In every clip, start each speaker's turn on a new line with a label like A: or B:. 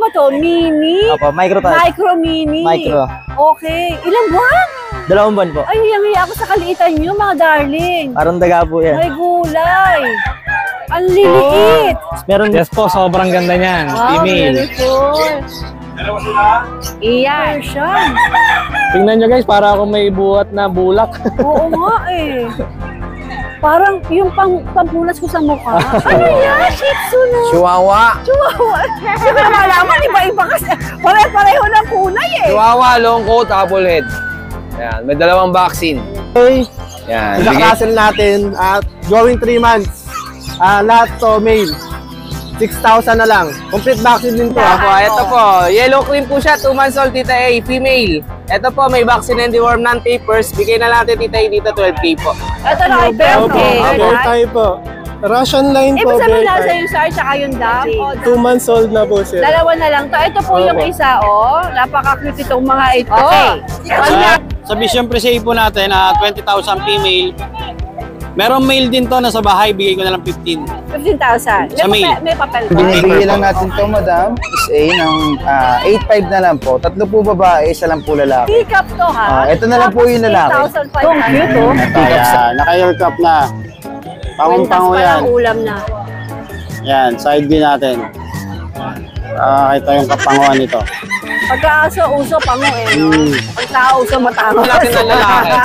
A: ba to? Mini?
B: Opo, micro to.
A: Micro, mini.
B: Micro.
A: Okay. Ilang buwan?
B: 2 buwan po.
A: Ay, hiyang-hiya ako sa kaliitan nyo, mga darling.
B: Parang daga po yan.
A: May gulay. Ang liliit.
B: Meron
C: Yes po, sobrang ganda niyan.
A: Wow,
C: Female.
A: beautiful. Iyan. Persian.
C: Tingnan nyo guys, para ako may buhat na bulak.
A: Oo nga eh. Parang yung pampunas ko sa mukha. Ano yan? Shih Tzu na.
B: Chihuahua.
A: Chihuahua. Hindi ko na malaman, iba-iba kasi. Pare-pareho ng kulay eh.
D: Chihuahua, long coat, apple head. Yan, may 2 vaccine.
E: Okay.
D: Yan.
E: Pinaka-castle natin at going 3 months. Lahat to male. 6,000 na lang. Complete vaccine din to.
D: Opo, ito po. Yellow cream po siya, 2 months old, Tita A, female. Ito po, may vaccine and deworm non-papers. Bigay na natin, Tita A, dito 12K po.
A: Ito na kay
E: Opo, bear tayo po. Russian line po,
A: Ibig sabihin
E: bear
A: nasa
E: type.
A: yung sar tsaka yung dam.
E: 2 months old na po siya.
A: Dalawa na lang to. Ito po yung
E: Opo.
A: isa, oh. Napaka-cute itong mga ito.
F: Okay.
G: Sa Vision Presale po natin, 20,000 female. Merong male din to, nasa bahay, bigay ko na lang 15.
A: 15,000.
G: Sa mail.
A: May papel ba?
H: Binibigay lang natin to, madam, is A ng 8.5 na lang po. 3 po babae, 1 lang po lalaki.
A: Teacup to, ha?
H: Ito na lang po yung lalaki.
A: 8,500. Cute, oh.
G: Naka-hair cup na. Pangong-pango
A: Kwintas pa
G: yan.
A: lang ulam na.
G: Yan, side view natin. Ito yung kapanguan nito.
A: Pagka-uso, pango eh, no? Pagka-uso, matango.
D: Natin ng lalaki.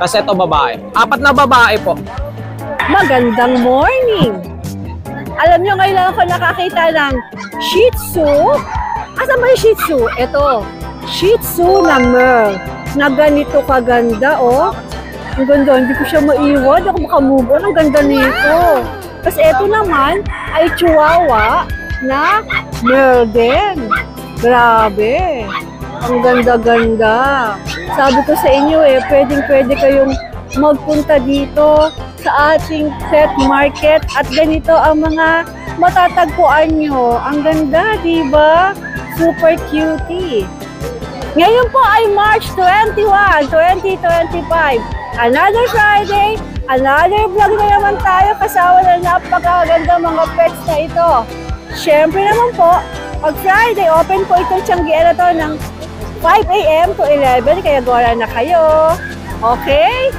D: Kasi ito babae. 4 na babae po.
A: Magandang morning! Alam nyo, ngayon lang ako nakakita ng Shih Tzu. Asan ba yung Shih Tzu? Ito, Shih Tzu na Merl. Na ganito kaganda, oh. Ang ganda, hindi ko siya maiwan. Hindi ako makamove on. Ang ganda nito. Tapos ito naman ay Chihuahua na Merl din. Grabe. Ang ganda-ganda. Sabi ko sa inyo eh, pwedeng-pwede kayong magpunta dito sa ating pet market at ganito ang mga matatagpuan nyo. Ang ganda, di ba? Super cutie. Ngayon po ay March 21, 2025. Another Friday, another vlog na naman tayo kasama na napakaganda mga pets na ito. Siyempre naman po, pag Friday, open po itong Tianggian na to ng 5 a.m. to 11, kaya gora na kayo. Okay?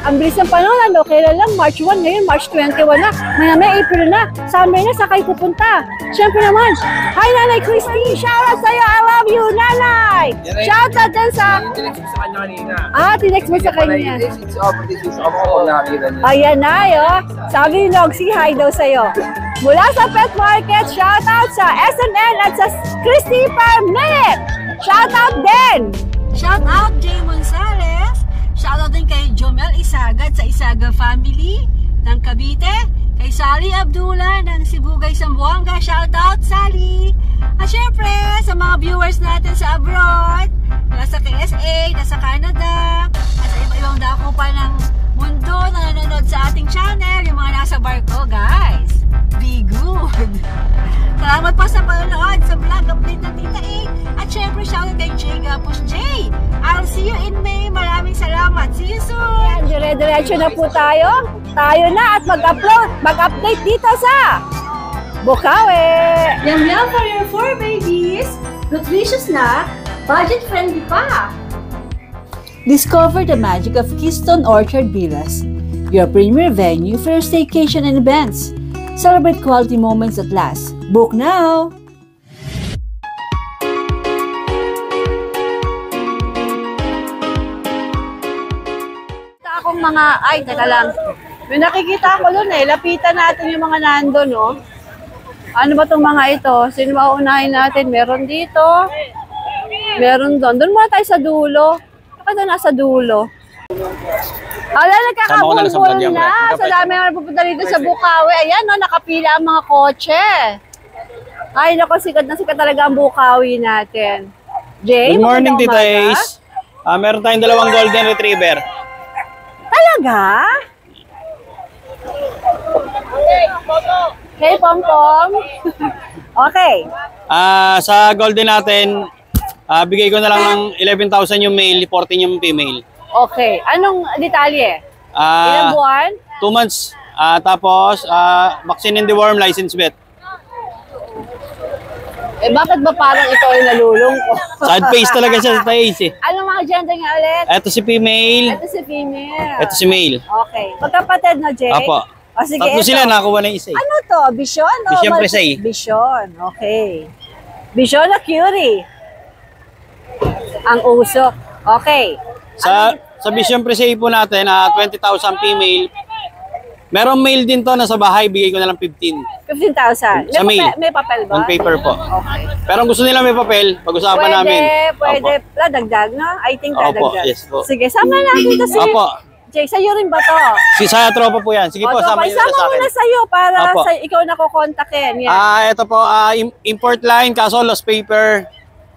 A: Ang bilis ng panahon, ano? Kailan lang? March 1, ngayon March 21 na. May April na. Summer na, saan kayo pupunta? Siyempre naman, hi Nanay Christy! Shoutout sa'yo! I love you, Nanay! Shoutout din sa...
D: Tinext mo sa kanya kanina.
A: Tinext mo sa kanya.
D: This is ako nakakita niya.
A: Ayan na, oh. Sabi ni Noxy, hi daw sa'yo. Mula sa Pet Market, shoutout sa SNN at sa Christy per minute! Shoutout din!
F: Shoutout Jay Monsales. Shoutout din kay Jomel Isagad sa Isaga family ng Cavite. Kay Sally Abdullah ng Sibugay, Zamboanga. Shoutout Sally! At syempre sa mga viewers natin sa abroad, nasa KSA, nasa Canada, at sa iba-ibang dako pa ng mundo na nanonood sa ating channel, yung mga nasa barko, guys. Be good! Salamat po sa panonood sa vlog update ng Tita A. At syempre, shoutout kay Jay Gapos. Jay, I'll see you in May. Maraming salamat. See you soon!
A: Dire-diretso na po tayo. Tayo na at mag-update dito sa Bukawi!
F: Yum for your 4 babies! Nutritious na, budget-friendly pa!
I: Discover the magic of Keystone Orchard Villas, your premier venue for your staycation and events. Celebrate quality moments that last. Book now!
A: Akong mga, teka lang. May nakikita ako doon eh. Lapitan natin yung mga nandun, no? Ano ba itong mga ito? Sino ba unahin natin? Meron dito. Meron doon. Doon muna tayo sa dulo. Baka doon nasa dulo. Ala, nagkakabulbul na. Sa dami naman pupunta dito sa Bukawi. Ayan, no? Nakapila ang mga kotse. Ay, naku, sikat na sikat talaga ang Bukawi natin. Jay,
G: Good morning, Tita Ace. Meron tayong 2 golden retriever.
A: Talaga? Hey, Pom-Pom. Okay.
G: Sa golden natin, bigay ko na lang ng 11,000 yung male, 14 yung female.
A: Okay. Anong detalye? Ilang buwan?
G: 2 months. Tapos, vaccine and deworm, license vet.
A: Eh, bakit ba parang ito ay nalulungkot?
G: Sad face talaga siya sa taas eh.
A: Anong mga gender nga ulit?
G: Ito si female.
A: Ito si female.
G: Ito si male.
A: Okay. Magkapatid na, Jake?
G: Apo.
A: O, sige,
G: Tatlo
A: ito.
G: sila, nakakuha na isa eh.
A: Ano to? Vision?
G: Vision Presay.
A: Vision. Okay. Vision na Curie. Ang usok. Okay.
G: Sa Vision Presay po natin, 20,000 female. Merong male din to, nasa bahay, bigay ko na lang 15.
A: 15,000.
G: Sa mail.
A: May papel ba?
G: On paper po.
A: Okay.
G: Pero kung gusto nila may papel, pag-usapan namin.
A: Pwede.
G: Opo.
A: Dadagdag, no? I think
G: Opo,
A: dadagdag.
G: yes po.
A: Sige, sama natin to si...
G: Opo.
A: Jake, sa'yo rin ba to?
G: Si Saya Tropa po yan. Sige po, sama niyo na sa
A: Sama mo
G: akin.
A: na sa'yo para
G: Opo.
A: ikaw na kukontakin. Yan.
G: Ito po, import line, kaso lost paper.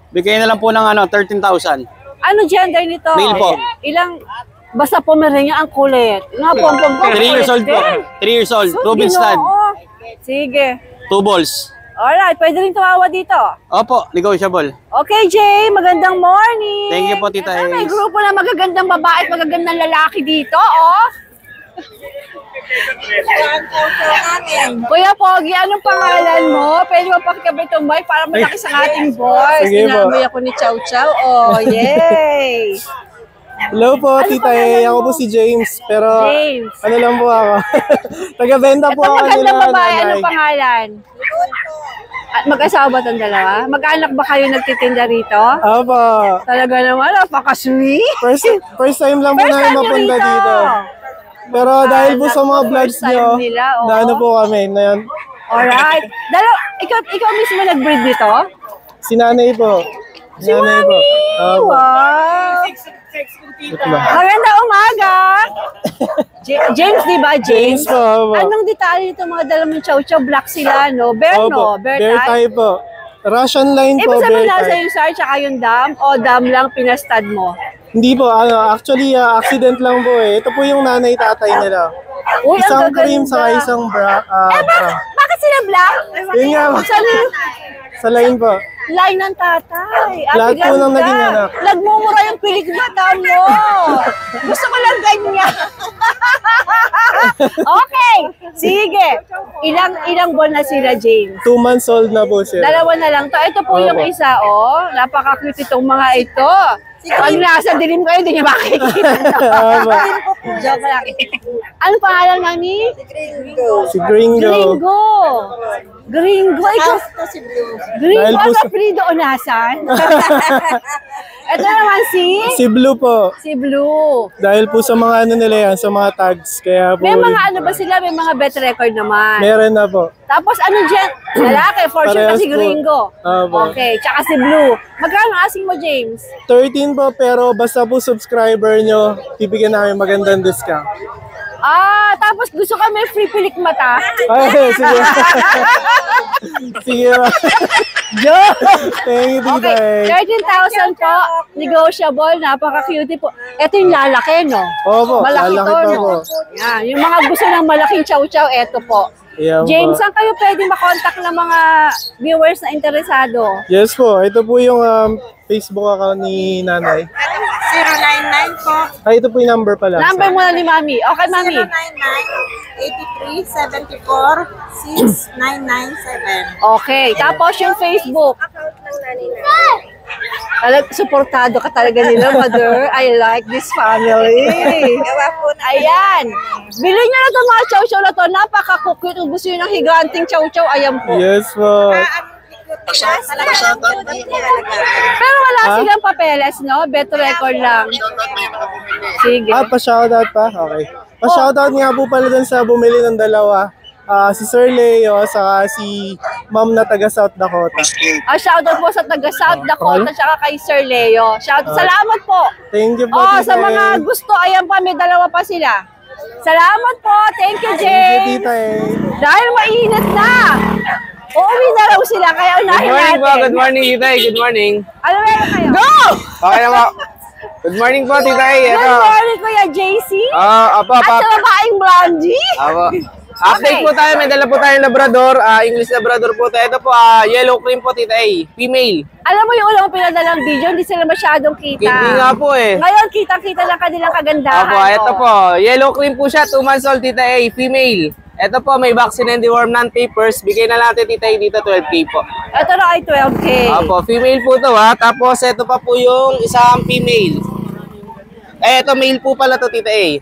G: Bigay na lang po ng 13,000.
A: Ano gender nito?
G: Male po.
A: Ilang... Basta Pomerania ang kulit. Nga, pompom
G: 3 years old po. 3 years old. Ruben Stud.
A: Sige.
G: 2 balls.
A: Alright, pwede rin tumawa dito.
G: Opo, negotiable.
A: Okay, Jay, magandang morning.
G: Thank you po, Tita
A: Ito, may
G: Ace.
A: grupo na magagandang babae at magagandang lalaki dito, oh. Kuya Pogi, anong pangalan mo? Pwede mo pakikabit itong mic para malaki sa ating voice.
E: Sige po.
A: Inamoy ako ni Chow Chow. Oh, yay!
E: Hello po, Tita
A: pangalan
E: A. Ako
A: mo?
E: po si James. Pero
A: James.
E: ano lang po ako. Taga-benta po
A: Ito
E: ako
A: magandang
E: nila.
A: babae,
E: nanay.
A: anong pangalan? At mag-asawa ba itong dalawa? Mag-anak ba kayo nagtitinda rito?
E: Opo.
A: Talaga naman, napaka-sweet.
E: First time lang po
A: First
E: namin
A: time nyo
E: mapunta
A: rito.
E: dito. Pero dahil po sa mga
A: First
E: vlogs
A: time
E: nyo,
A: nila, oh.
E: na ano po kami, na yan,
A: Alright. Ikaw mismo nag-breed dito?
E: si nanay po.
A: Si Mami!
E: Opo.
A: Wow! Maganda umaga! James, di ba? James?
E: Po, opo.
A: Anong detalye itong mga dala mong chow-chow? Black sila, no? Bear, no?
E: Opo. Bear tie po. Russian line po,
A: Ibig sabihin
E: bear
A: nasa
E: tie.
A: yung sar tsaka yung dam o dam lang pinastad mo?
E: Hindi po, actually, accident lang po eh. Ito po yung nanay-tatay nila.
A: Uy, ang
E: Isang
A: gaganda.
E: cream sa isang bra.
A: Bakit sila black?
E: Yun nga po.
A: Saan yung
E: Sa line po.
A: line ng tatay?
E: Lahat po ng naging anak.
A: Nagmumura yung pilig mata mo. Gusto ko lang ganyan. Okay. Sige. Ilang buwan na sila, James?
E: 2 months old na po sila.
A: Dalawa na lang to. Ito po yung
E: Opo.
A: isa, oh. Napaka-cute itong mga ito. Pag nasa dilim kayo, hindi niya makikita.
E: Opo.
A: Joke lang. Ano pangalan, Mami?
E: Si Gringo.
A: Gringo. Ikaw. Gringo.
E: Dahil po
A: Ang
E: sa-
A: apelido o nasan? Ito naman
E: Si Blue po.
A: si Blue.
E: Dahil po sa mga ano nila yan, sa mga tags. Kaya po,
A: May mga ano ba sila? May mga bet record naman.
E: meron na po.
A: Tapos ano dyan? Lalaki, fortune
E: Parehas
A: kasi
E: po.
A: Gringo.
E: Opo.
A: Okay, tsaka si Blue. Magkano asking mo, James?
E: 13 po, pero basta po subscriber nyo, bibigyan namin magandang discount.
A: Tapos gusto ka may free pilik mata?
E: Ay, sige. Sige ba? Thank you, Tita.
A: Okay, 13,000 po. Negotiable, napaka-cute po. Ito yung lalaki, no?
E: Opo,
A: Malaki
E: lalaki
A: to,
E: pa
A: no?
E: po.
A: Yan, yung mga gusto ng malaking chow-chow, eto po.
E: Yan
A: James,
E: po.
A: saan kayo pwede makontak ng mga viewers na interesado?
E: Yes po, ito po yung Facebook account ni Nanay.
B: 099 po.
E: Ay, ito po yung number pala.
A: Number mo na ni Mami. Okay, Mami.
B: 099-83-74-6997.
A: Okay, tapos yung Facebook.
B: Account ng nanay.
A: Suportado ka talaga nila, mother. I like this family.
B: Gawa po na.
A: Ayan. Bilhin nyo na itong mga chow-chow na to. Napaka-cute. Kung gusto nyo ng higanting chow-chow, ayan po.
E: Yes po.
A: Pero wala silang papeles, no? Bet record lang. Sige.
E: Pa-shoutout pa? Okay. Pa-shoutout nga po pala dun sa bumili ng dalawa. Si Sir Leo, saka si Ma'am na taga South Dakota.
A: Shoutout po sa taga South Dakota tsaka kay Sir Leo. Salamat po.
E: Thank you po,
A: Sa
E: Tita
A: mga
E: A.
A: gusto, ayan pa, may dalawa pa sila. Salamat po. Thank you,
E: Thank you,
A: James.
E: Tita A.
A: Dahil mainit na. Uuwi na raw sila, kaya
D: Good
A: unahin
D: morning po.
A: natin.
D: Good morning, Tita A. Good morning.
A: Ano meron kayo?
D: Okay na po. Good morning po, Tita A.
A: Good
D: Ito.
A: morning, Kuya JC.
D: Apo,
A: At sa babaeng blondie.
D: Apo. Update po tayo. May dala po tayong Labrador. English Labrador po tayo. Ito po, yellow cream po, Tita A. Female.
A: Alam mo yung ulang pinadalang video, hindi sila masyadong kita.
D: Hindi nga po eh.
A: Ngayon, kita-kita lang kanilang kagandahan.
D: Apo, ito po. Yellow cream po siya. 2 months old, Tita A. Female. Ito po, may vaccine and deworm non-papers. Bigay na natin Tita A dito 12K po.
A: Ito na ay 12K.
D: Opo, female po to ha. Tapos ito pa po yung isang female. Ito male po pala to Tita A.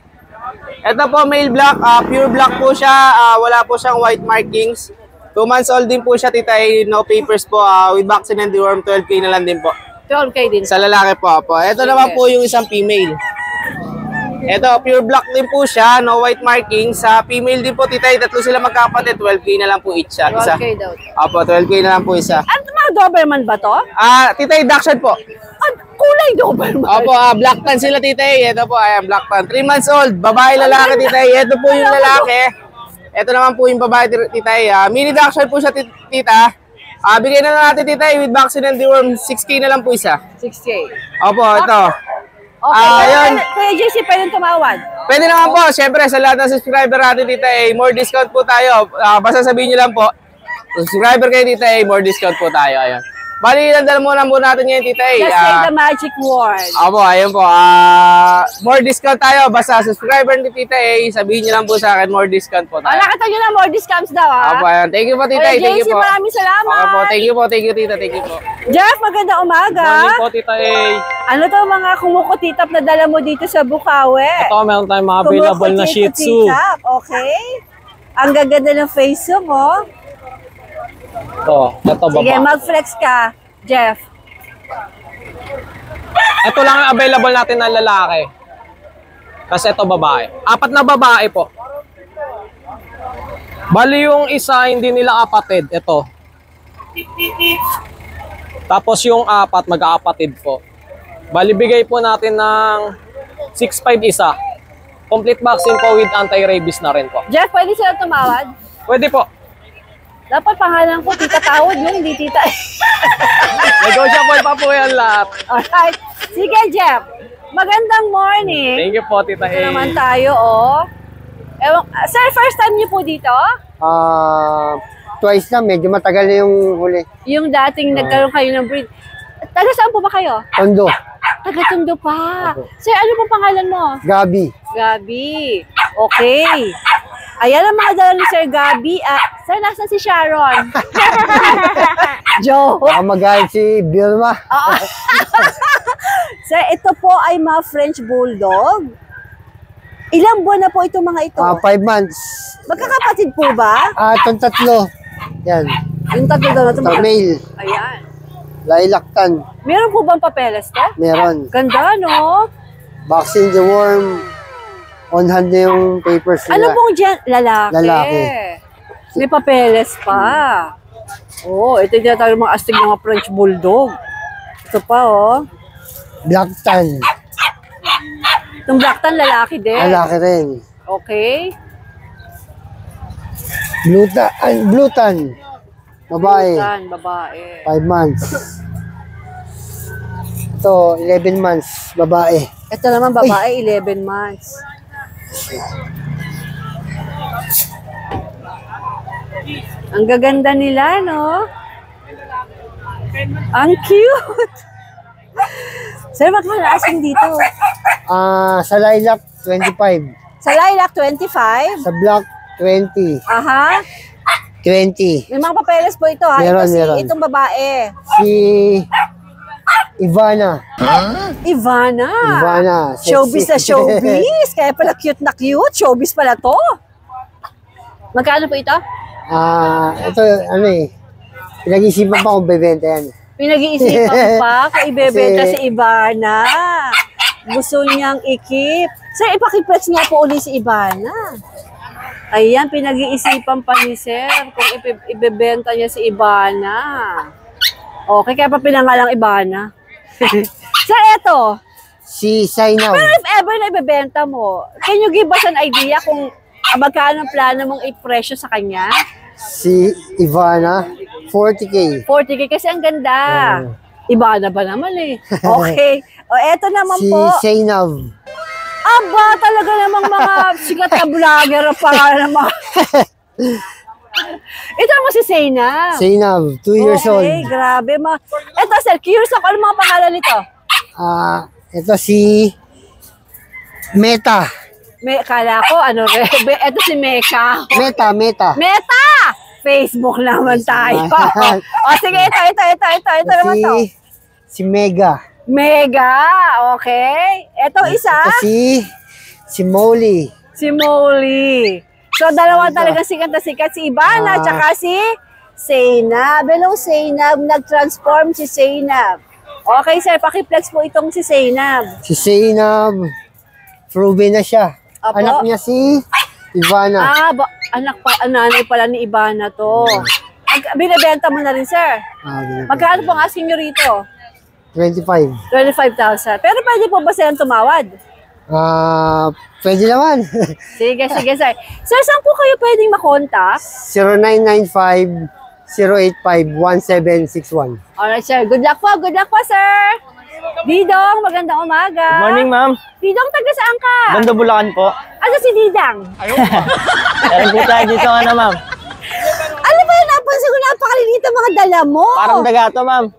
D: Ito po male black, pure black po siya. Wala po siyang white markings. 2 months old din po siya Tita A. No papers po. With vaccine and deworm 12K na lang din po.
A: 12K din.
D: Sa lalaki po. Ito naman po yung isang female. Ito, pure black din po siya, no white marking. Sa female din po, Tita A, tatlo sila magkapatid, 12K na lang po each siya.
A: 12K daw.
D: Opo, 12K na lang po isa.
A: Ano mga Doberman ba to?
D: Tita A, Dachshund po.
A: Kulay Doberman.
D: Opo, black tan sila, Tita A. Ito po, ayan, black tan. 3 months old, babae, lalaki, Tita A. Ito po yung lalaki. Ito naman po yung babae, Tita A. Mini Dachshund po siya, Tita. Bigyan na lang natin, Tita A, with vaccine and deworm, 6K na lang po isa.
A: 6K.
D: Opo, ito.
A: Okay,
D: Ayun.
A: Kuya JC, pwede tumawad.
D: Pwede naman po, syempre sa lahat ng subscriber natin Tita A, more discount po tayo. Basta sabihin nyo lang po, subscriber kayo Tita A, more discount po tayo. Ayun. Bali, nandala muna po natin ngayon Tita A.
A: Just like the magic word.
D: Opo, ayun po. More discount tayo. Basta subscriber ni Tita A, sabihin nyo lang po sa akin, more discount po tayo.
A: Nakita nyo na more discounts daw, ha?
D: Opo, ayun. Thank you po Tita A.
A: Kuya
D: Thank you
A: JC,
D: po.
A: maraming salamat.
D: Opo, thank you po. Thank you Tita. Thank you po.
A: Jeff, magandang umaga.
C: Morning po, Tita A.
A: Ano to mga kumukutitap na dala mo dito sa Bukawi?
C: Ito, meron tayong mga available na Shih Tzu.
A: Kumukutitap, okay. Ang gaganda ng face mo.
C: Ito
A: Sige,
C: baba.
A: mag-flex ka, Jeff.
C: Ito lang ang available natin na lalaki. Kasi ito babae. 4 na babae po. Bali yung isa, hindi nila kapatid. Ito. Tapos yung 4, magkakapatid po. Bali bigay po natin ng 6.5 isa. Complete vaccine po with anti-rabies na rin po.
A: Jeff, pwede sila tumawad?
C: Pwede po.
A: Dapat pangalan ko, Tita Tawad, no? Hindi Tita.
C: Negotiable pa po yan lahat.
A: Alright. Sige, Jeff. Magandang morning.
C: Thank you po, Tita A.
A: Ito naman tayo, oh. Sir, first time niyo po dito?
J: Twice na, medyo matagal na yung huli.
A: Yung dating nagkaroon kayo ng breed. Taga saan po ba kayo?
J: Tondo,
A: Taga Tondo pa. Sir, ano po pangalan mo?
J: Gabi.
A: Gabi. Okay. Ayan ang mga dala ni Sir Gabi. Sir, nasan si Sharon? Joke.
J: Baka magalit si Vilma.
A: Sir, ito po ay mga French Bulldog. Ilang buwan na po itong mga ito?
J: 5 months.
A: Magkakapatid po ba?
J: Itong tatlo. Yan.
A: Yung tatlo daw na ito.
J: Male.
A: Ayan.
J: Lailaktan.
A: Meron po bang papeles to?
J: Meron.
A: Ganda, no?
J: Vaccine the worm. On hand na yung papers nila.
A: Ano pong lalaki?
J: Lalaki.
A: May papeles pa. Oh, ito yung tayo mga astig ng mga French Bulldog. Ito pa, oh.
J: Black tan.
A: Itong Black Tan, lalaki din.
J: Lalaki rin.
A: Okay.
J: Blue tan. Babae.
A: Blue Tan, babae.
J: 5 months. Ito, 11 months. Babae.
A: Ito naman, babae, 11 months. Ang gaganda nila, no? Ang cute! Sir, magkano asking dito?
J: Sa lilac, 25.
A: Sa lilac, 25?
J: Sa black, 20.
A: Aha.
J: 20.
A: May mga papeles po ito, ha?
J: Meron,
A: ito
J: meron.
A: itong babae.
J: Si Ivana.
A: Ivana.
J: Ivana. Sexy.
A: Showbiz na showbiz. Kaya pala cute na cute. Showbiz pala to. Magkano po ito?
J: Ito, ano eh. Pinag-isipan pa kung bebenta yan.
A: Pinag-iisipan pa kung ibebenta
J: Kasi-
A: si Ivana. Gusto niyang ikip. Sir, ipakipretch nga po uli si Ivana. Ayan, pinag-iisipan pa ni Sir kung ibebenta niya si Ivana. Okay, kaya pa pinangalang Ivana. Sir, eto.
J: Si Sainaw.
A: Pero if ever na ibebenta mo, can you give us an idea kung magkano ang plano mong i-presyo sa kanya?
J: Si Ivana, 40K.
A: 40K kasi ang ganda. Ivana ba naman eh. Okay. O, eto naman
J: Si
A: po.
J: Sainaw.
A: Aba, talaga namang mga sikat na vlogger ang pangalan ng mga... Ito naman si Seyna.
J: Sainaw, 2 years old.
A: Okay, grabe. Ito, sir, curious ako. Ano mga pangalan nito?
J: Ito si Meta.
A: Kala ko, eto si Meka.
J: Meta.
A: Meta! Facebook naman tayo. O sige, ito naman to.
J: Si Mega.
A: Mega, okay. Ito isa.
J: Ito si Molly.
A: Si Molly. So, dalawa talaga sikat na sikat. Si Ivana, tsaka si Zainab. Hello, Zainab. Nag-transform si Zainab. Okay, sir. Pakiplex po itong si Zainab.
J: Si Zainab. Proven na siya.
A: Apo.
J: Anak niya si Ivana.
A: Nanay pala ni Ivana to. Binibenta mo na rin, sir. Magkano pong asking nyo rito?
J: 25.
A: 25,000. Pero pwede po ba silang tumawad?
J: Pwede naman.
A: Sige, sir. Sir, saan po kayo pwedeng makontak?
J: 0995-085-1761.
A: Alright, sir. Good luck po, sir. Didong, magandang umaga.
C: Good morning, ma'am.
A: Didong, taga saan ka?
C: Banda Bulacan po.
A: Ano si Didang?
C: Meron po tayo dito, ma'am.
A: Ano ba yun? Napansin ko napakaliliit ang mga dala mo.
C: Parang dagato, ma'am.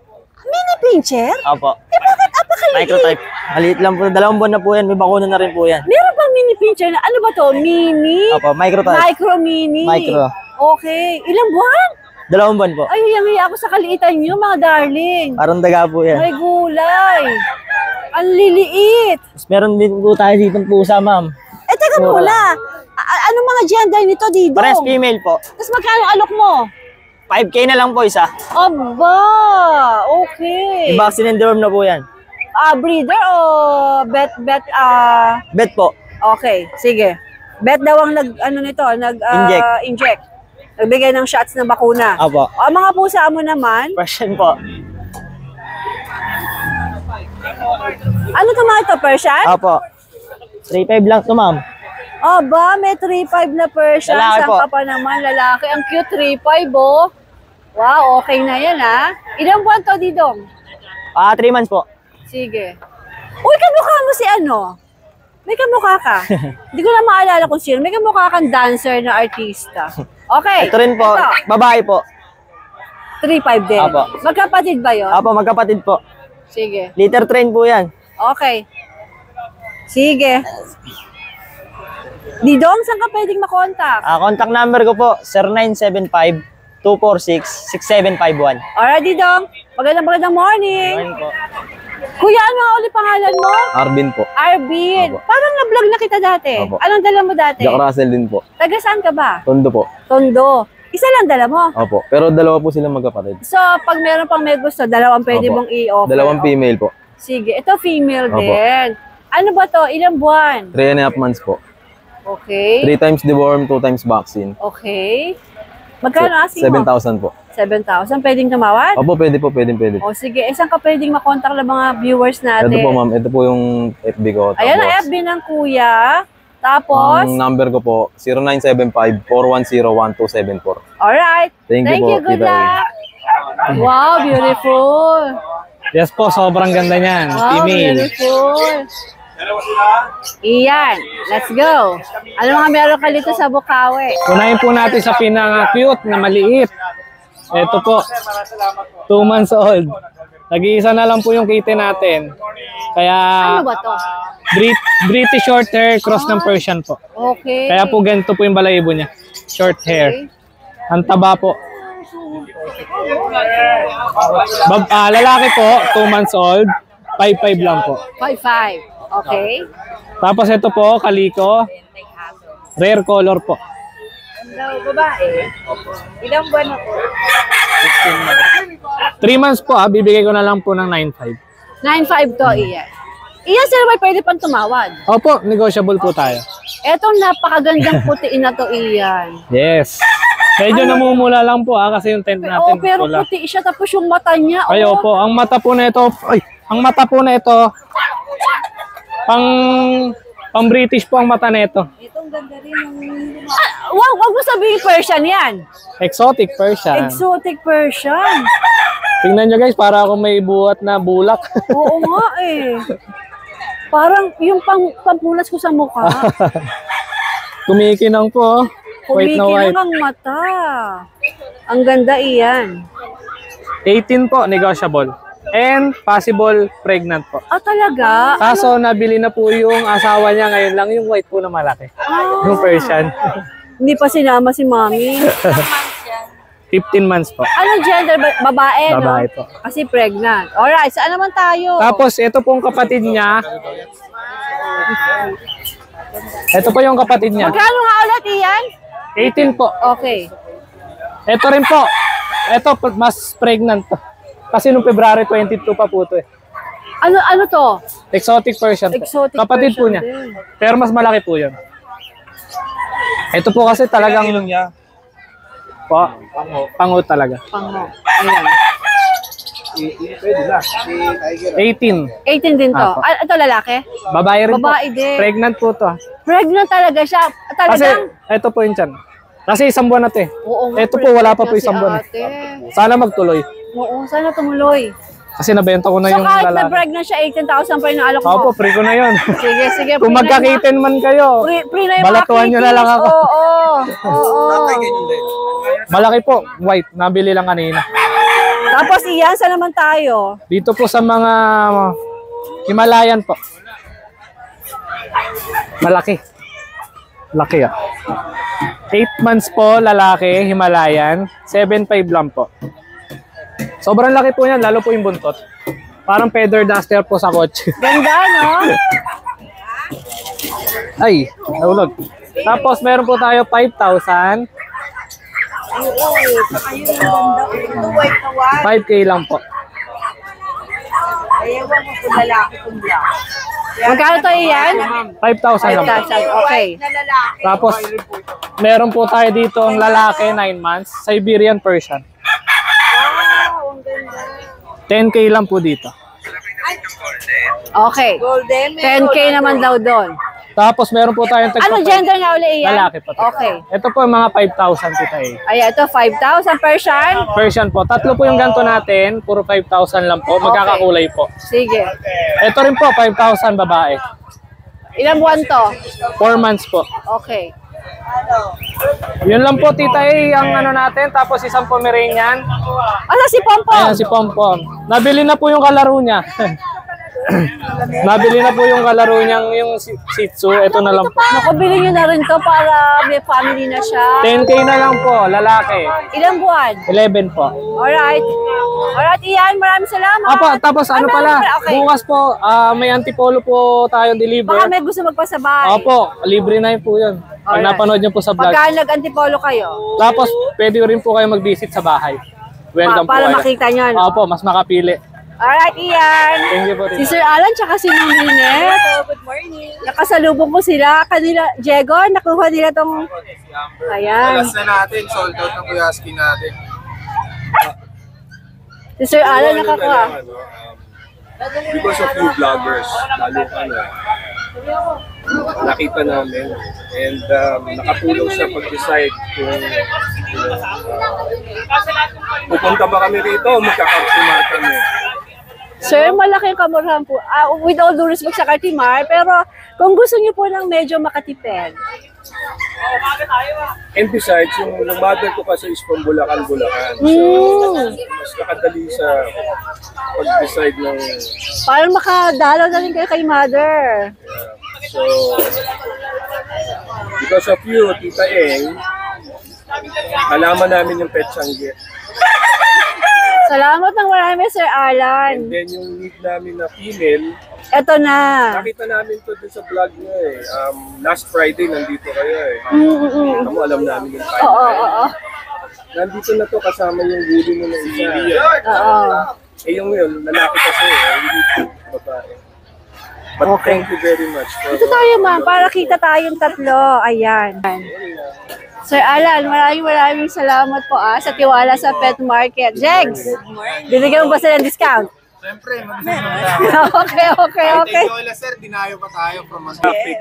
A: Mini pincher?
C: Opo.
A: Bakit apakaliit?
C: Microtype. Maliit lang po. 2 buwan na po yan. May bakuna na rin po yan.
A: Meron bang mini pincher na ano ba to? Mini?
C: Opo, microtype.
A: Micro mini?
C: Micro.
A: Okay. Ilang buwan?
C: 2 buwan po.
A: Ay, hiyang-hiya ako sa kaliitan nyo, mga darling.
C: Parang daga po yan.
A: May gulay. Ang liliit.
C: Meron din po tayo dito pusa, ma'am.
A: Teka muna. Anong mga gender nito, Didong?
C: Pares female po.
A: Tapos magkano alok mo?
C: 5K na lang po isa.
A: Aba, okay.
C: I-vaccine and deworm na po yan.
A: Breeder o bet?
C: Bet po.
A: Okay, sige. Bet daw ang inject. Nagbigay ng shots ng bakuna.
C: Opo.
A: Ang mga pusa mo naman?
C: Persian po.
A: Ano to mga ito, Persian?
C: Opo. 3.5 lang to, ma'am.
A: Aba, may 3.5 na Persian.
C: Lalaki
A: Saan
C: po.
A: ka pa naman, lalaki. Ang cute, 3.5 oh. Wow, okay na yan ha. Ilang buwan to, Didong?
C: 3 months po.
A: Sige. Uy, kamukha mo si ano? May kamukha ka. Hindi ko na maalala kung sino. May kamukha kang dancer na artista. Okay.
C: Ito rin po. Babae po.
A: 3.5 din.
C: Apo.
A: Magkapatid ba yun?
C: Opo, magkapatid po.
A: Sige.
C: Litter train po yan.
A: Okay. Sige. Didong, saan ka pwedeng makontak?
C: Contact number ko po, 0975-246-6751.
A: Alright, Didong. Magandang morning.
C: Morning po.
A: Kuya, ano nga ulit pangalan mo?
K: Arvin po.
A: Arvin.
K: Opo.
A: Parang na-vlog na kita dati.
K: Opo.
A: Anong dala mo dati?
K: Jack Russell din po.
A: Taga saan ka ba?
K: Tondo po.
A: Tondo. Isa lang dala mo?
K: Opo. Pero 2 po silang magkapatid.
A: So, pag meron pang may gusto, 2 pwede
K: Opo.
A: mong i-offer.
K: 2 female po.
A: Sige, ito female
K: Opo.
A: din. Ano ba to? Ilang buwan?
K: 3.5 months po.
A: Okay.
K: 3 times deworm, 2 times vaccine.
A: Okay. Magkano asking mo?
K: 7,000 po.
A: 7,000. Pwedeng tumawad?
K: Opo, pwede po, pwede.
A: O sige, saan ka pwedeng makontak ng mga viewers natin?
K: Ito po ma'am, ito po yung FB ko.
A: Ayan ang FB ng kuya. Tapos,
K: ang number ko po, 0975-410-1274.
A: alright.
K: Thank you po,
A: Good
K: Tita A.
A: luck. Wow, beautiful.
C: Yes po, sobrang ganda niyan.
A: Wow, beautiful. Iyan, let's go. Ano mga meron ka dito sa Bukawi?
C: Unahin po natin sa pinaka-cute na maliit. Ito po, 2 months old. Nag-iisa na lang po yung kite natin. Kaya,
A: Ano ba to?
C: British short hair, cross ng Persian po.
A: Okay.
C: Kaya po ganito po yung balayibo niya. Short hair. Ang taba po. Lalaki po, 2 months old. 5'5 lang po.
A: 5'5". Okay.
C: Tapos ito po, kaliko. Rare color po.
B: Hello, babae. Ilang buwan na po?
C: 3 months po bibigay ko na lang po ng 9.5.
A: 9'5" to, Iyan. Iyan, sir, may pwede pang tumawad.
C: Opo, negotiable po tayo.
A: Etong napakagandang putiin na to, Iyan.
C: Yes. Medyo namumula lang po kasi yung tent natin.
A: Oo, pero
C: pula.
A: puti siya, tapos yung mata niya.
C: Ay, opo, ang mata po na ito, pang British po ang mata na ito.
B: Itong ganda rin yung...
A: Wag mo sabihin Persian yan.
C: Exotic Persian.
A: Exotic Persian.
C: Tingnan nyo guys, para ako may buhat na bulak.
A: Oo nga eh. Parang yung pampunas ko sa mukha.
C: Kumikinang po. White na white.
A: Kumikinang ang mata. Ang ganda, Iyan.
C: 18 po, negotiable. and possible pregnant po.
A: Ah, talaga?
C: Kaso nabili na po yung asawa niya ngayon lang, yung white po na malaki. Yung Persian.
A: Hindi pa sinama si Mami.
C: 15 months po.
A: Anong gender? Babae, no?
C: Babae po.
A: Kasi pregnant. Alright, saan naman tayo?
C: Tapos ito pong kapatid niya. Ito po yung kapatid niya.
A: Magkano nga ulit, Ian?
C: 18 po.
A: Okay.
C: Ito rin po. Ito mas pregnant to. Kasi nung February 22 pa po to eh.
A: Ano to?
C: Exotic Persian po.
A: Exotic
C: Kapatid po
A: Persian
C: niya.
A: din.
C: Pero mas malaki po yun. Ito po kasi talagang niya. Po, pango talaga.
A: Pango. Ayan.
C: 18.
A: 18 din to.
C: Apo.
A: Ito lalaki?
C: Babae rin
A: Babae
C: po.
A: din.
C: Pregnant po to.
A: Pregnant talaga siya.
C: Kasi
A: Talagang?
C: ito po yung tiyan. Kasi isang buwan na to eh.
A: Oo nga,
C: Ito po wala pa po
A: pregnant
C: isang
A: si
C: buwan.
A: ate.
C: Sana magtuloy.
A: Oo, sana tumuloy.
C: Kasi nabenta ko na
A: So
C: yung
A: kahit na
C: lalaki.
A: pregnant siya, 18,000 pa rin ang alok mo?
C: Opo, free ko na yun.
A: Sige, sige.
C: Kung
A: free na
C: magkakitin man kayo,
A: Free na yung
C: balatuan nyo na lang ako.
A: Oo.
C: Malaki po, white. Nabili lang kanina.
A: Tapos iyan, saan naman tayo?
C: Dito po sa mga Himalayan po. Malaki. Laki ah. 8 months po, lalaki, Himalayan. 7.5 lang po. Sobrang laki po yan, lalo po yung buntot. Parang feather duster po sa kotse.
A: Ganda, no?
C: Ay, nahulog. Tapos meron po tayo 5,000. 5K lang po.
B: Ewan mo kung lalaki kung black.
A: Magkano to iyan?
C: 5,000 lang po.
A: 5,000, okay.
C: Tapos meron po tayo dito ang lalaki, 9 months. Siberian Persian. 10K lang po dito.
A: Okay.
B: Golden.
A: 10K naman daw doon.
C: Tapos meron po tayong
A: Ano gender nga uli iyan?
C: Lalaki po.
A: Okay.
C: Ito po mga 5,000 kita eh.
A: Ay, ito 5,000 Persian.
C: Persian po. Tatlo po yung ganto natin. Puro 5,000 lang po. Magkakakulay po.
A: Sige.
C: Ito rin po, 5,000 babae.
A: Ilang buwan to?
C: 4 months po.
A: Okay.
C: Yun lang po, tita eh, ang ano natin. Tapos isang Pomeranian.
A: Ano si Pompom?
C: Ayan, si Pompom. Nabili na po yung kalaro niya. Nabili na po yung kalaro niyang yung Shih Tzu. Ito na lang po.
A: Naku, bilhin nyo na rin to para may family na siya.
C: 10K na lang po, lalaki.
A: Ilang buwan?
C: 11 po.
A: Alright. Alright, Ian. Maraming salamat.
C: Apo, tapos ano pala,
A: Okay.
C: bukas po, may antipolo po tayong deliver.
A: Baka may gusto magpasabay.
C: Opo, libre na yun po yun. Pag
A: Alright.
C: napanood nyo po sa vlog.
A: Pagka nag-antipolo kayo.
C: Tapos, pwede rin po kayo mag-visit sa bahay. Welcome po
A: Para
C: kayo.
A: makita nyo. No?
C: Opo, mas makapili.
A: Alright, Ian.
C: Thank you po.
A: Si Sir Alan tsaka si Ma'am Lynette.
B: Good morning.
A: Nakasalubong ko sila. Kanila, Diego, nakuha nila tong... Ayan.
E: Alas na natin, sold out na Kuya Aski natin.
A: Si Sir Alan nakakuha.
L: Because of you vloggers, lalo nakita namin and nakatulong sa pag-decide kung pupunta ba kami rito o magkakartimar kami.
A: Sir, malaking kamurahan po. With all due respect sa Cartimar, pero kung gusto niyo po ng medyo makatipid.
L: And besides, yung mother ko kasi is from Bulacan. So, mas nakadali sa pag-decide ng...
A: Parang makadalaw na rin kayo kay mother.
L: So, because of you, Tita Eng, nalaman namin yung pet sangge.
A: Salamat ng marami, Sir Alan.
L: And then yung need namin na female,
A: eto na.
L: Nakita namin to din sa vlog niyo eh. Last Friday nandito kayo eh. Kamu alam namin yung time.
A: Oo.
L: Nandito na to kasama yung bully mo na isa.
A: Oo.
L: Eh yung yun, lalaki kasi eh. Hindi babae. But thank you very much.
A: Ito tayo, ma'am. Para kita tayong tatlo. Ayan. Sir Alan, maraming salamat po sa tiwala sa pet market. Jegs, binigyan mo ba sila ng discount?
E: Siyempre,
A: Okay.
E: Thank you, sir. Dinayo pa tayo from
L: traffic.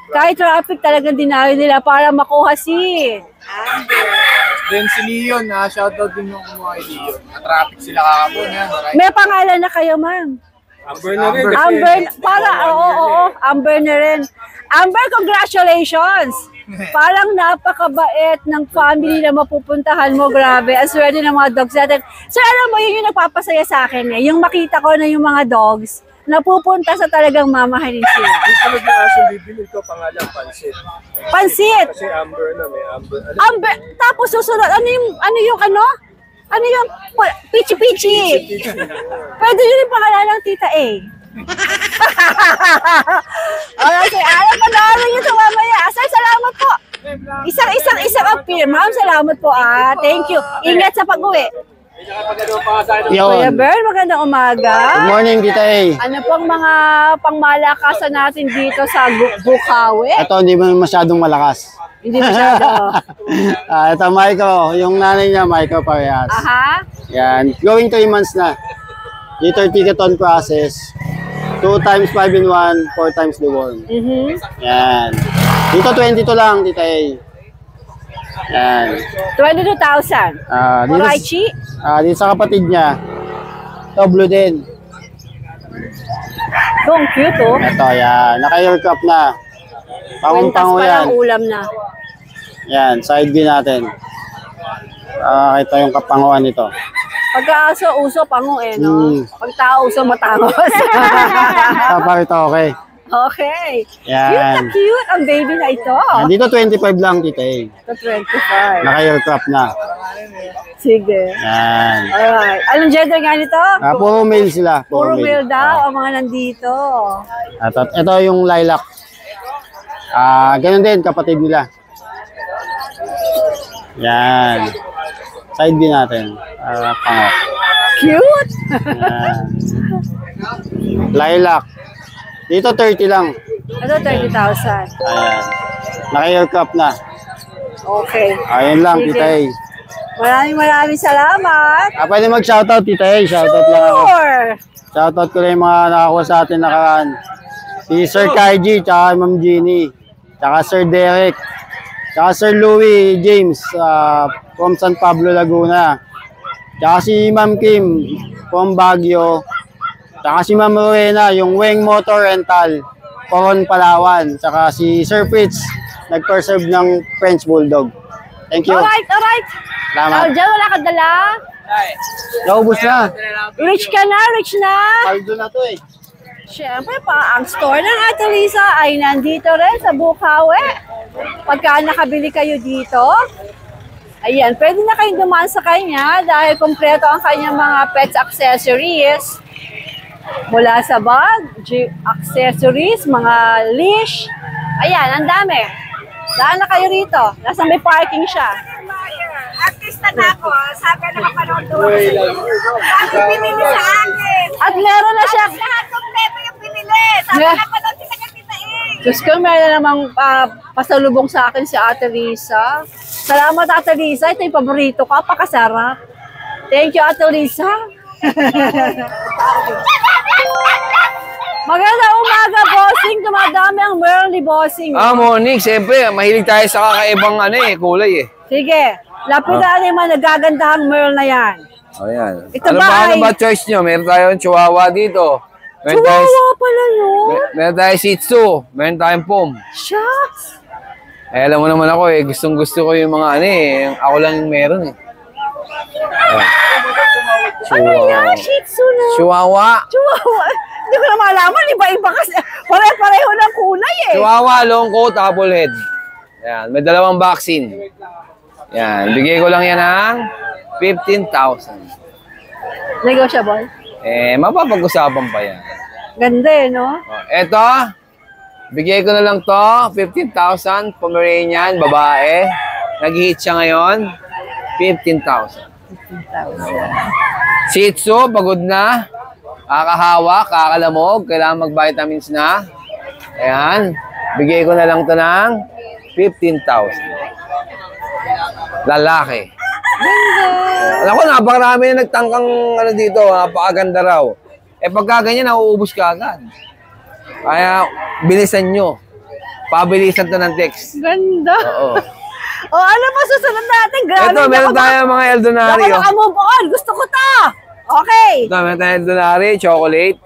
A: Kahit traffic talagang dinayo nila para makuha si
E: Then si Leon, shoutout din yung kumuha kay Leon. Na-traffic sila kakapon.
A: May pangalan na kayo, ma'am.
L: Amber na rin.
A: Amber, oo, Amber na rin. Amber, congratulations! Parang napakabait ng family na mapupuntahan mo. Grabe, aswerte ng mga dogs natin. Sir, alam mo, yun yung nagpapasaya sa akin eh. Yung makita ko na yung mga dogs, napupunta sa talagang mamahalin sila.
L: Yung sunod na aso bibili ko, pangalan Pansit.
A: Pansit!
L: Kasi Amber na, may Amber.
A: Amber, tapos susunod, ano yung pichi-pichi? Pwede yun yung pangalan ng Tita A. Okay, alam mo na yun ito mamaya. Sir, salamat po. Isang appeal. Ma'am, salamat po. Thank you. Ingat sa pag-uwi. Kuya Bern, magandang umaga.
M: Good morning, Tita A.
A: Ano pong mga pangmalakasan natin dito sa Bukawi?
M: Ito, hindi mo masyadong malakas.
A: Hindi masyado.
M: Ito, Maiko. Yung nanay niya, Maiko parehas.
A: Aha.
M: Yan. Going 3 months na. Liter ticketon process. 2 times 5 in 1, 4 times the worm. Yan. Dito 22 lang, Tita A. Yan.
A: 22,000. Moraichi?
M: Dito sa kapatid niya. Ito, blue din.
A: Ang cute, oh.
M: Ito, yan. Naka-earcraft na. Pangong-pango yan.
A: Ulam na.
M: Yan, side view natin. Ito yung kapanguan nito.
A: Pagka-aso, uso, pango eh, no? Pag tao, uso, matangos.
M: Ito, okay.
A: Okay.
M: Yan.
A: Cute na cute ang baby na ito.
M: Dito 25 lang, Tita A.
A: Ito 25.
M: Naka-earcraft na.
A: Sige.
M: Yan.
A: Alright. Anong gender nga nito?
M: Puro male sila.
A: Puro male daw ang mga nandito.
M: Ito yung lilac. Ganun din, kapatid nila. Yan. Side view natin. Pango.
A: Cute!
M: Yan. Lilac. Dito 30 lang.
A: Ito 30,000.
M: Ayan. Naka-earcraft na.
A: Okay.
M: Ayun lang,
A: Sige.
M: Tita A.
A: Maraming salamat.
M: Pwede mag-shoutout, Tita A. Shoutout lang ako.
A: Sure!
M: Shoutout ko lang yung mga nakakuha sa atin nakaraan. Si Sir Kaiji, tsaka Ma'am Jeannie, tsaka Sir Derek, tsaka Sir Louie James from San Pablo, Laguna. Tsaka si Ma'am Kim from Baguio. Tsaka si Ma'am Rowena, yung Weng Motor Rental, Coron, Palawan. Tsaka si Sir Fritz, nag-preserve ng French Bulldog. Thank you.
A: Alright.
M: Salamat.
A: Diyan wala ka dala?
M: Naubos na.
A: Rich na.
M: Paldo na to eh.
A: Siyempre pa, ang store ng Ate Lisa ay nandito rin sa Bukawi. Pagka nakabili kayo dito, ayan, pwede na kayong dumaan sa kanya dahil kompleto ang kanyang mga pets accessories. Mula sa bag, accessories, mga leash. Ayan, ang dami. Daan na kayo rito. Nasa may parking siya.
B: Artista na ako. Sabi na kapanood doon. Sabi pinili sa akin.
A: At meron na siya.
B: Lahat kompleto yung pinili. Sabi na kapanood kita kita eh.
A: Diyos ko, meron na namang pasalubong sa akin si Ate Lisa. Salamat, Ate Lisa. Ito yung paborito ko. Pakasarap. Thank you, Ate Lisa. Magandang umaga, bossing. Dumadami ang Merly bossing.
N: Morning. Siyempre, mahilig tayo sa kakaibang kulay eh.
A: Sige. Lapitan yung mga nagagandahang Merl na yan.
N: Ayan.
A: Ito
N: Ano ba choice nyo? Meron tayong Chihuahua dito.
A: Chihuahua pala yun.
N: Meron tayong Shih Tzu. Meron tayong Pom.
A: Shucks.
N: Alam mo naman ako eh. Gustong gusto ko yung mga ako lang yung meron eh.
A: Ano yan? Shih Tzu na.
N: Chihuahua.
A: Hindi ko na malaman. Iba-iba kasi. Pare-pareho ng kulay eh.
N: Chihuahua, long coat, apple head. Ayan. May 2 vaccine. Yan. Bigay ko lang yan ng 15,000.
A: Negotiable?
N: Mapapag-usapan pa yan.
A: Ganda eh, no?
N: Eto, bigay ko na lang to, 15,000, Pomeranian, babae. Nag-hit siya ngayon, 15,000.
A: 15,000.
N: Shih Tzu, pagod na. Kakahawak, kakalamog, kailangan mag-vitamins na. Ayan, bigay ko na lang to ng 15,000. Lalaki. Alam ko, napakarami na nagtangkang dito, napakaganda raw. Pagka ganyan, nauubos ka agad. Kaya, bilisan nyo. Pabilisan to ng text.
A: Ganda.
N: Oo.
A: Ano pa susunod natin? Grabe.
N: Ito, meron tayo mga Eldonari.
A: Ako naka-move on. Gusto ko to. Okay.
N: Ito, meron tayo Eldonari, chocolate.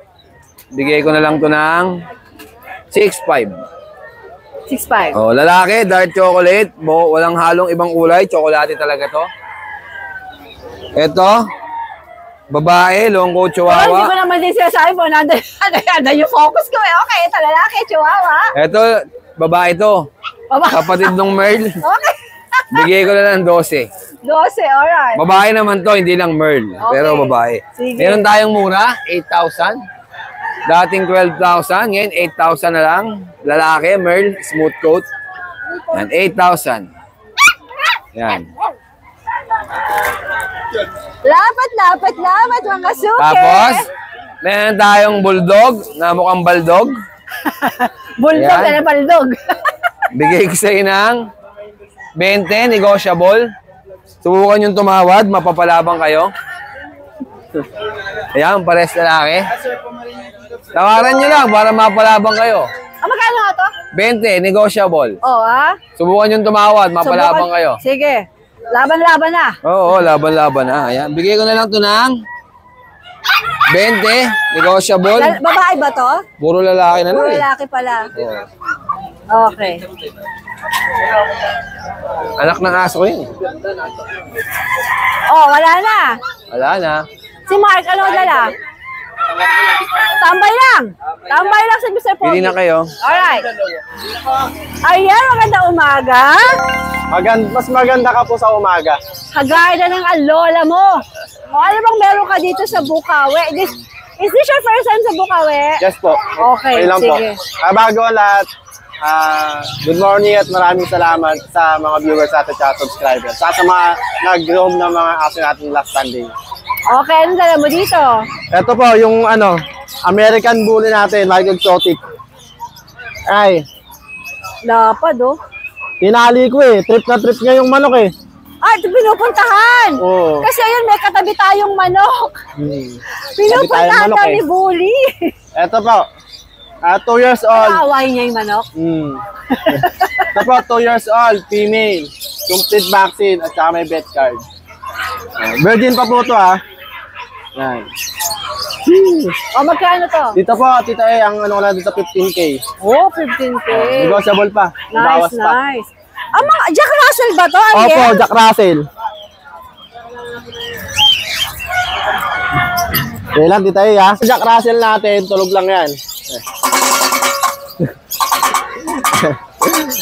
N: Bigay ko na lang to ng 6.5.
A: 6.5.
N: Oh, lalaki, dark chocolate. Walang halong ibang kulay. Chocolate talaga to. Ito, babae, long coat chihuahua.
A: Hindi ko naman din sinasabi po, nandun yung focus ko eh. Okay, ito lalaki, chihuahua.
N: Ito, babae to. Kapatid ng Merl.
A: Okay.
N: Bigay ko na lang 12.
A: 12, alright.
N: Babae naman to, hindi lang Merl.
A: Okay.
N: Pero babae.
A: Sige.
N: Meron tayong mura, 8,000. Dating 12,000, ngayon 8,000 na lang. Lalaki, Merl, smooth coat. Yan, 8,000. Yan.
A: Lapat, mga suke.
N: Tapos, meron tayong bulldog na mukhang baldog.
A: Bulldog
N: Ayan.
A: na baldog.
N: Bigay ko sa'yo ng 20, negotiable. Subukan yung tumawad, mapapalabang kayo. Ayan, pares lalaki. Tawaran nyo lang para mapalabang kayo.
A: Magkano nga to?
N: 20, negotiable. Subukan yung tumawad, mapalabang kayo.
A: Sige, laban-laban na.
N: Oo, laban-laban na. Ayan, bigay ko na lang to ng 20, negotiable.
A: Babae ba to?
N: Puro lalaki na lang.
A: Puro lalaki pala. Okay.
N: Anak ng aso ko yun.
A: Oh, wala na.
N: Wala na.
A: Si Mark, ano dala? Tambay lang. Tambay lang sa Mr. Pogi.
N: Pili na kayo.
A: Alright. Ayan, magandang umaga.
E: Mas maganda ka po sa umaga.
A: Kagaya ng alola mo. O, ano bang meron ka dito sa Bukawi? Is this your first time sa Bukawi?
E: Yes po.
A: Okay,
E: lang
A: sige.
E: Po. Bago ang lahat, good morning at maraming salamat sa mga viewers natin at subscribers. Sa mga nag-roam ng mga aso natin last Sunday.
A: Okay, ano dala mo dito?
E: Ito po, yung American Bully natin, Mike Exotic. Ay.
A: Lapad, oh.
E: Tinali ko eh. Trip na trip niya yung manok eh.
A: Ah, ito pinupuntahan.
E: Oo.
A: Kasi ayun, may katabi tayong manok. Pinupuntahan daw ni Bully.
E: Ito po. 2 years old.
A: Naawain niya yung manok?
E: Ito po, 2 years old, female. Complete vaccine at saka may vet card. Virgin pa po ito Yan.
A: O, magkano to?
E: Dito po, tita ang ano lang dito, 15K.
A: Oh, 15K.
E: Negotiable pa.
A: Nice, nice. Mga Jack Russell ba to?
E: Opo, Jack Russell. Yan lang, tita Jack Russell natin, tulog lang yan.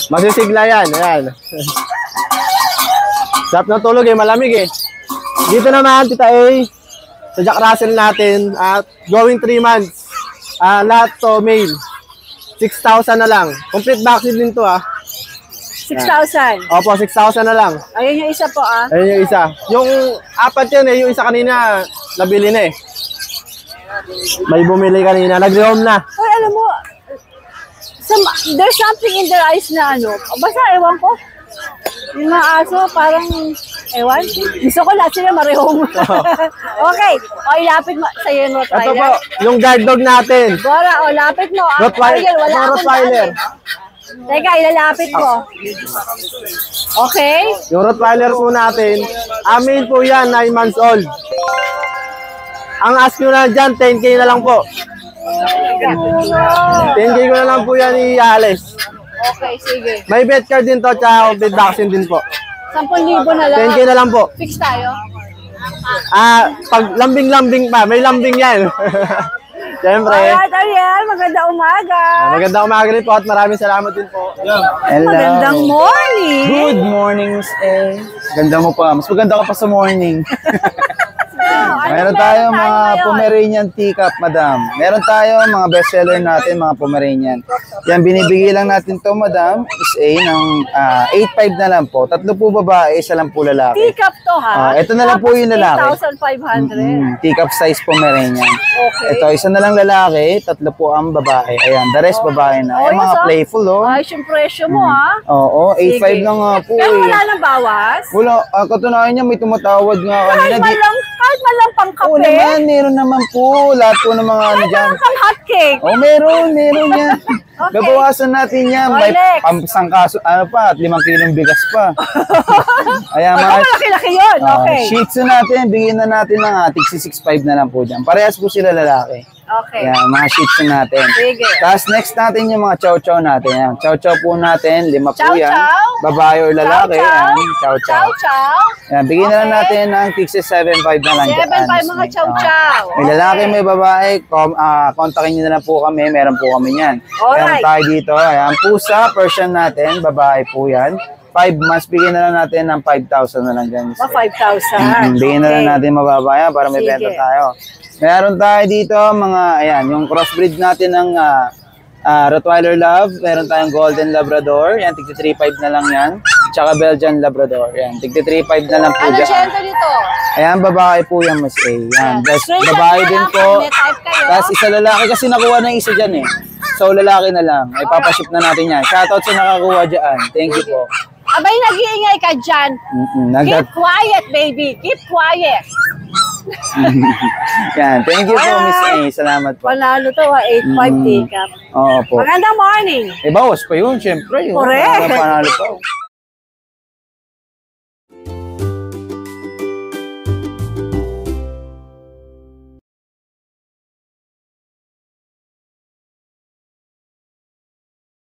E: Masisigla yan, ayan. Sarap na tulog malamig Dito naman, tita sa Jack Russell natin, going 3 months. Lahat to male. 6,000 na lang. Complete vaccine din to
A: 6,000?
E: Opo, 6,000 na lang.
A: Ayun yung isa po
E: Ayun yung isa. Yung 4 yan yung isa kanina, nabili na May bumili kanina, nag-rehome na.
A: Uy, alam mo, there's something in their eyes na basta ewan ko. Yung mga aso, parang, ewan. Gusto ko lahat sila marehong. Okay. O, ilapit mo sa yung Rottweiler.
E: Ito po, yung guard dog natin.
A: Bora, lapit mo.
E: Rottweiler.
A: Wala akong
E: Rottweiler.
A: Teka, ilalapit mo. Okay?
E: Yung Rottweiler po natin, male po yan, 9 months old. Ang ask nyo na dyan, 10K na lang po. 10K ko na lang po yan i-alis.
A: Okay, sige.
E: May vet card din to, tsaka complete vaccine din po.
A: 10,000 na lang.
E: 10K na lang po.
A: Fix tayo?
E: Pag lambing-lambing pa, may lambing yan. Siyempre.
A: Alright, Ariel, magandang umaga.
E: Magandang umaga rin po at maraming salamat din po.
H: Hello.
A: Magandang morning.
H: Good morning, Miss A. Ganda mo pa. Mas maganda ka pa sa morning. Meron tayong mga Pomeranian teacup, madam. Meron tayong mga bestseller natin, mga Pomeranian. Yan, binibigay lang natin to, madam, is A, ng 8.5 na lang po. 3 po babae, 1 lang po lalaki.
A: Teacup to
H: Ito na lang po yung lalaki.
A: 8,500.
H: Teacup size Pomeranian.
A: Okay.
H: Ito, 1 na lang lalaki, 3 po ang babae. Ayan, the rest babae na. Ayan, mga playful,
A: Ayos yung presyo mo,
H: Oo, 8.5 lang nga po.
A: Pero wala nang bawas?
H: Wala, katunayan niya, may tumatawad nga kanina.
A: Kahit man lang pang kape.
H: Oo naman, meron naman po. Lahat po ng mga ano dyan.
A: Pang hotcake.
H: Oo, meron yan. Okay. Babawasan natin yan. May pampasangkaso, 5 kilong bigas pa. Ayan, mga
A: malaki-laki yun. Okay.
H: Shih Tzu natin, bigyan na natin ng 6.5 na lang po dyan. Parehas po sila lalaki.
A: Okay.
H: Yan, mga Shih Tzu natin.
A: Sige.
H: Tapos next natin yung mga Chow Chow natin. Yan. Chow Chow po natin, 5 po
A: Chow
H: yan.
A: Chow?
H: Babae or lalaki.
A: Chow Chow?
H: Yan, Chow Chow.
A: Chow.
H: Yan, bigyan na lang natin ng tigsis 7.5 na lang.
A: 7.5 mga Chow Chow.
H: May lalaki, may babae, kontakin nyo na lang po kami. Meron po kami yan. Meron
A: Alright.
H: tayo dito. Ayan, pusa, Persian natin, babae po yan. 5 months, bigyan na lang natin ng 5,000 na lang dyan.
A: 5,000.
H: Bigyan na lang natin mababaya para may
A: Sige.
H: benta tayo. Meron tayo dito mga, ayan, yung crossbreed natin ng Rottweiler Love. Meron tayong Golden Labrador. Yan, tigti 3.5 na lang yan. Tsaka Belgian Labrador. Yan, tigti 3.5 na lang po
A: Ano
H: dyan.
A: gender nito?
H: Ayan, babae po yan, Miss A. Yan,
A: Straight up
H: babae
A: na
H: din
A: lang,
H: po.
A: may type kayo.
H: Tapos isa lalaki kasi nakuha na isa dyan eh. So, lalaki na lang. Ay, papaship na natin yan. Shoutout sa nakakuha dyan. Thank you po.
A: Abay, nag-iingay ka dyan. Keep quiet, baby. Keep quiet.
H: Yan, thank you po, Miss A. Salamat po.
A: Panalo to, 8.5 take up.
H: Oo po.
A: Magandang morning.
H: Eh, bawas pa yun, syempre.
A: Correct.
H: Panalo pa.